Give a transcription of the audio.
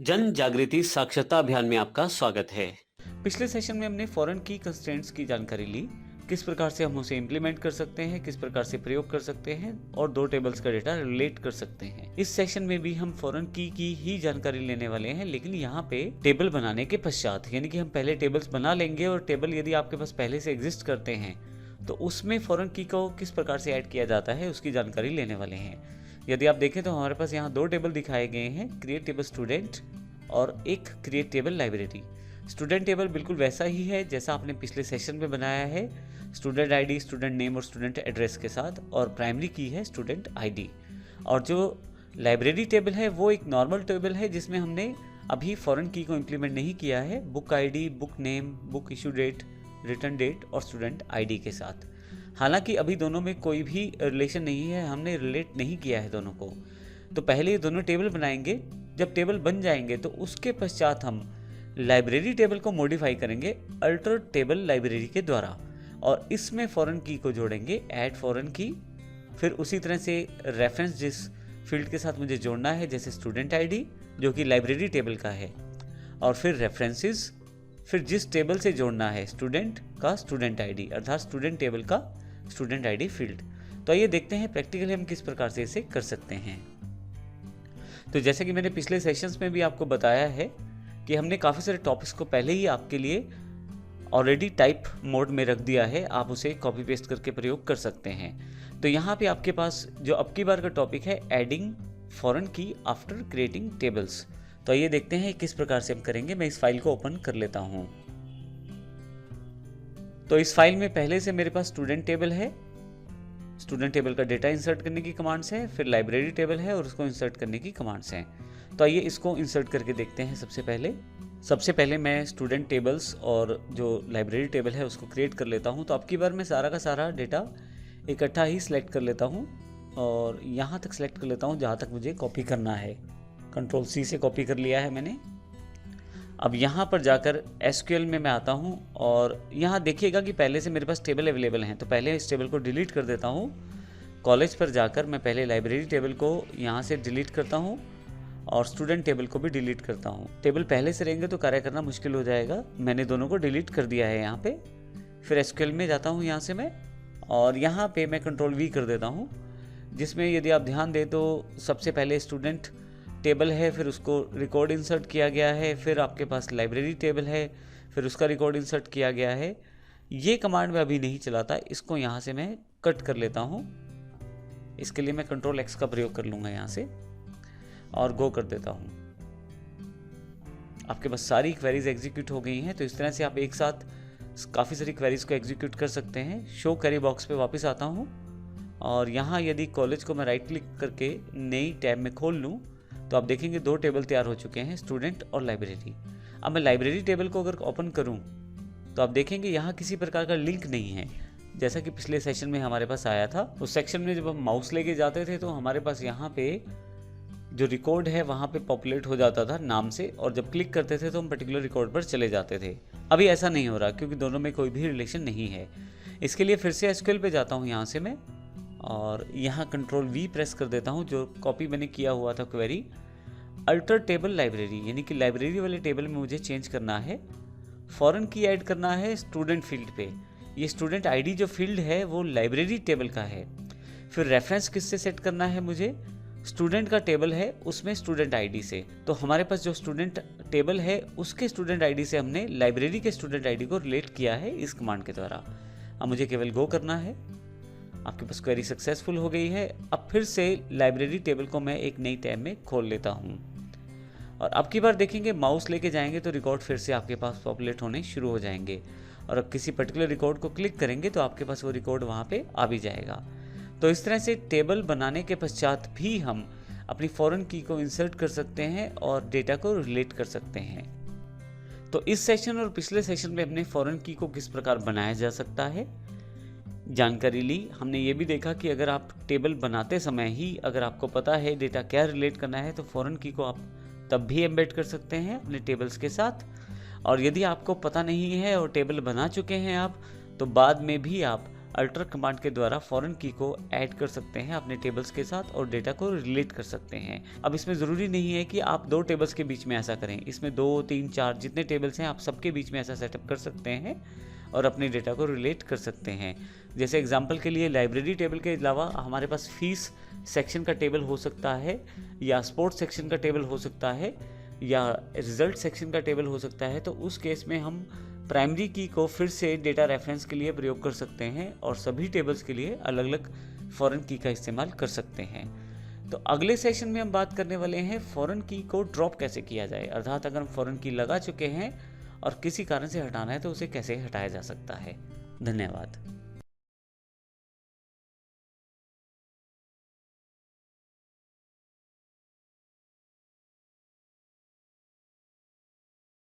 जन जागृति साक्षरता अभियान में आपका स्वागत है। पिछले सेशन में हमने फॉरेन की कंस्ट्रेंट्स की जानकारी ली, किस प्रकार से हम उसे इम्प्लीमेंट कर सकते हैं, किस प्रकार से प्रयोग कर सकते हैं और दो टेबल्स का डेटा रिलेट कर सकते हैं। इस सेशन में भी हम फॉरेन की ही जानकारी लेने वाले हैं, लेकिन यहाँ पे टेबल बनाने के पश्चात, यानी कि हम पहले टेबल्स बना लेंगे और टेबल यदि आपके पास पहले से एग्जिस्ट करते हैं तो उसमें फॉरेन की को किस प्रकार से ऐड किया जाता है उसकी जानकारी लेने वाले हैं। यदि आप देखें तो हमारे पास यहाँ दो टेबल दिखाए गए हैं, क्रिएट टेबल स्टूडेंट और एक create table library. Student table बिल्कुल वैसा ही है जैसा आपने पिछले सेशन में बनाया है, स्टूडेंट आईडी, स्टूडेंट नेम और स्टूडेंट एड्रेस के साथ, और प्राइमरी की है स्टूडेंट आईडी। और जो लाइब्रेरी टेबल है वो एक नॉर्मल टेबल है जिसमें हमने अभी फॉरेन की को इम्प्लीमेंट नहीं किया है, book ID, book name, book issue date, return date और स्टूडेंट आईडी के साथ। हालांकि अभी दोनों में कोई भी रिलेशन नहीं है, हमने रिलेट नहीं किया है दोनों को। तो पहले ये दोनों टेबल बनाएंगे, जब टेबल बन जाएंगे तो उसके पश्चात हम लाइब्रेरी टेबल को मॉडिफाई करेंगे अल्टर टेबल लाइब्रेरी के द्वारा, और इसमें फॉरेन की को जोड़ेंगे, ऐड फॉरेन की। फिर उसी तरह से रेफरेंस जिस फील्ड के साथ मुझे जोड़ना है, जैसे स्टूडेंट आईडी जो कि लाइब्रेरी टेबल का है, और फिर रेफरेंसेस, फिर जिस टेबल से जोड़ना है स्टूडेंट का स्टूडेंट आईडी, अर्थात स्टूडेंट टेबल का स्टूडेंट आईडी फील्ड। तो आइए देखते हैं प्रैक्टिकली हम किस प्रकार से इसे कर सकते हैं। तो जैसे कि मैंने पिछले सेशंस में भी आपको बताया है कि हमने काफ़ी सारे टॉपिक्स को पहले ही आपके लिए ऑलरेडी टाइप मोड में रख दिया है, आप उसे कॉपी पेस्ट करके प्रयोग कर सकते हैं। तो यहाँ पे आपके पास जो अब की बार का टॉपिक है, एडिंग फॉरेन की आफ्टर क्रिएटिंग टेबल्स। तो आइए देखते हैं किस प्रकार से हम करेंगे। मैं इस फाइल को ओपन कर लेता हूँ। तो इस फाइल में पहले से मेरे पास स्टूडेंट टेबल है, स्टूडेंट टेबल का डेटा इंसर्ट करने की कमांड्स हैं, फिर लाइब्रेरी टेबल है और उसको इंसर्ट करने की कमांड्स हैं। तो आइए इसको इंसर्ट करके देखते हैं। सबसे पहले मैं स्टूडेंट टेबल्स और जो लाइब्रेरी टेबल है उसको क्रिएट कर लेता हूं। तो अब की बार मैं सारा का सारा डेटा इकट्ठा ही सिलेक्ट कर लेता हूं और यहां तक सिलेक्ट कर लेता हूं जहां तक मुझे कॉपी करना है। कंट्रोल सी से कॉपी कर लिया है मैंने। अब यहाँ पर जाकर एसक्यूएल में मैं आता हूँ और यहाँ देखिएगा कि पहले से मेरे पास टेबल अवेलेबल हैं, तो पहले इस टेबल को डिलीट कर देता हूँ। कॉलेज पर जाकर मैं पहले लाइब्रेरी टेबल को यहाँ से डिलीट करता हूँ और स्टूडेंट टेबल को भी डिलीट करता हूँ। टेबल पहले से रहेंगे तो कार्य करना मुश्किल हो जाएगा, मैंने दोनों को डिलीट कर दिया है यहाँ पे। फिर एसक्यूएल में जाता हूँ यहाँ से मैं, और यहाँ पे मैं कंट्रोल वी कर देता हूँ, जिसमें यदि आप ध्यान दें तो सबसे पहले स्टूडेंट टेबल है, फिर उसको रिकॉर्ड इंसर्ट किया गया है, फिर आपके पास लाइब्रेरी टेबल है, फिर उसका रिकॉर्ड इंसर्ट किया गया है। ये कमांड मैं अभी नहीं चलाता, इसको यहाँ से मैं कट कर लेता हूँ। इसके लिए मैं कंट्रोल एक्स का प्रयोग कर लूँगा यहाँ से और गो कर देता हूँ। आपके पास सारी क्वेरीज एग्जीक्यूट हो गई हैं। तो इस तरह से आप एक साथ काफ़ी सारी क्वेरीज को एग्जीक्यूट कर सकते हैं। शो क्वेरी बॉक्स पे वापस आता हूँ और यहाँ यदि कॉलेज को मैं राइट क्लिक करके नई टैब में खोल लूँ तो आप देखेंगे दो टेबल तैयार हो चुके हैं, स्टूडेंट और लाइब्रेरी। अब मैं लाइब्रेरी टेबल को अगर ओपन करूं तो आप देखेंगे यहाँ किसी प्रकार का लिंक नहीं है, जैसा कि पिछले सेशन में हमारे पास आया था। उस सेक्शन में जब हम माउस लेके जाते थे तो हमारे पास यहाँ पे जो रिकॉर्ड है वहाँ पे पॉपुलेट हो जाता था नाम से, और जब क्लिक करते थे तो हम पर्टिकुलर रिकॉर्ड पर चले जाते थे। अभी ऐसा नहीं हो रहा क्योंकि दोनों में कोई भी रिलेशन नहीं है। इसके लिए फिर से एसक्यूएल पे जाता हूँ यहाँ से मैं, और यहाँ कंट्रोल वी प्रेस कर देता हूँ। जो कॉपी मैंने किया हुआ था क्वेरी, अल्टर टेबल लाइब्रेरी, यानी कि लाइब्रेरी वाले टेबल में मुझे चेंज करना है, फॉरेन की ऐड करना है स्टूडेंट फील्ड पे। ये स्टूडेंट आईडी जो फील्ड है वो लाइब्रेरी टेबल का है। फिर रेफरेंस किससे सेट करना है मुझे, स्टूडेंट का टेबल है उसमें स्टूडेंट आईडी से। तो हमारे पास जो स्टूडेंट टेबल है उसके स्टूडेंट आईडी से हमने लाइब्रेरी के स्टूडेंट आईडी को रिलेट किया है इस कमांड के द्वारा। अब मुझे केवल गो करना है। आपके पास क्वेरी सक्सेसफुल हो गई है। अब फिर से लाइब्रेरी टेबल को मैं एक नई टैब में खोल लेता हूँ और अब की बार देखेंगे माउस लेके जाएंगे तो रिकॉर्ड फिर से आपके पास पॉपुलेट होने शुरू हो जाएंगे, और अब किसी पर्टिकुलर रिकॉर्ड को क्लिक करेंगे तो आपके पास वो रिकॉर्ड वहाँ पे आ भी जाएगा। तो इस तरह से टेबल बनाने के पश्चात भी हम अपनी फॉरेन की को इंसर्ट कर सकते हैं और डेटा को रिलेट कर सकते हैं। तो इस सेशन और पिछले सेशन में हमने फॉरेन की को किस प्रकार बनाया जा सकता है जानकारी ली। हमने ये भी देखा कि अगर आप टेबल बनाते समय ही अगर आपको पता है डेटा क्या रिलेट करना है तो फॉरेन की को आप तब भी एम्बेड कर सकते हैं अपने टेबल्स के साथ। और यदि आपको पता नहीं है और टेबल बना चुके हैं आप, तो बाद में भी आप अल्टर कमांड के द्वारा फॉरेन की को ऐड कर सकते हैं अपने टेबल्स के साथ और डेटा को रिलेट कर सकते हैं। अब इसमें ज़रूरी नहीं है कि आप 2 टेबल्स के बीच में ऐसा करें, इसमें 2, 3, 4 जितने टेबल्स हैं आप सबके बीच में ऐसा सेटअप कर सकते हैं और अपने डेटा को रिलेट कर सकते हैं। जैसे एग्जांपल के लिए लाइब्रेरी टेबल के अलावा हमारे पास फीस सेक्शन का टेबल हो सकता है, या स्पोर्ट्स सेक्शन का टेबल हो सकता है, या रिजल्ट सेक्शन का टेबल हो सकता है। तो उस केस में हम प्राइमरी की को फिर से डेटा रेफरेंस के लिए प्रयोग कर सकते हैं और सभी टेबल्स के लिए अलग अलग फॉरेन की का इस्तेमाल कर सकते हैं। तो अगले सेशन में हम बात करने वाले हैं फॉरेन की को ड्रॉप कैसे किया जाए, अर्थात अगर हम फॉरेन की लगा चुके हैं और किसी कारण से हटाना है तो उसे कैसे हटाया जा सकता है। धन्यवाद।